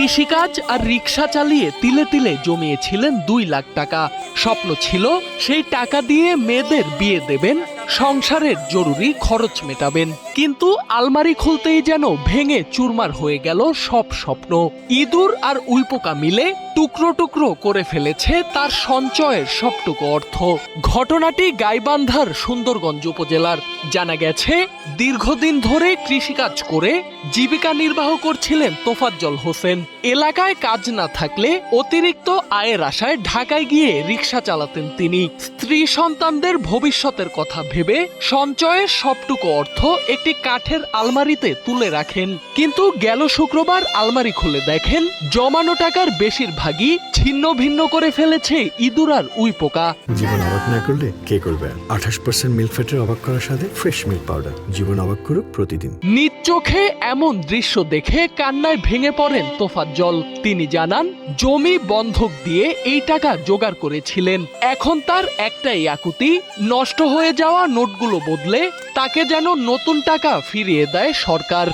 কৃষিকাজ আর রিক্সা চালিয়ে তিলে তিলে জমিয়েছিলেন 2 লাখ টাকা। স্বপ্ন ছিল সেই টাকা দিয়ে মেয়েদের বিয়ে দেবেন, সংসারের জরুরি খরচ মেটাবেন। কিন্তু আলমারি খুলতেই যেন ভেঙে চুরমার হয়ে গেল সব স্বপ্ন। ইঁদুর আর উইপোকা মিলে টুকরো টুকরো করে ফেলেছে তার সঞ্চয়ের সবটুকু অর্থ। ঘটনাটি গাইবান্ধার সুন্দরগঞ্জ উপজেলার। জানা গেছে, দীর্ঘদিন ধরে কৃষিকাজ করে জীবিকা নির্বাহ করছিলেন তোফাজ্জল হোসেন। এলাকায় কাজ না থাকলে অতিরিক্ত আয়ের আশায় ঢাকায় গিয়ে রিক্সা চালাতেন তিনি। স্ত্রী সন্তানদের ভবিষ্যতের কথা ভেবে সঞ্চয়ের সবটুকু অর্থ একটি কাঠের আলমারিতে তুলে রাখেন। কিন্তু গেল শুক্রবার আলমারি খুলে দেখেন জমানো টাকার বেশিরভাগই ছিন্ন ভিন্ন করে ফেলেছে ইঁদুর আর উইপোকা। জীবন অবাক না করলে কে করবে? 28% মিল্ক ফ্যাটের অবাক করার সাথে ফ্রেশ মিল্ক পাউডার। জীবন অবাক করুক প্রতিদিন। নিজ চোখে এমন দৃশ্য দেখে কান্নায় ভেঙে পড়েন তোফাজ্জল। তিনি জানান, জমি বন্ধক দিয়ে এই টাকা জোগাড় করেছিলেন। এখন তার একটাই আকুতি, নষ্ট হয়ে যাওয়া নোটগুলো বদলে তাকে যেন নতুন টাকা ফিরিয়ে দেয় সরকার।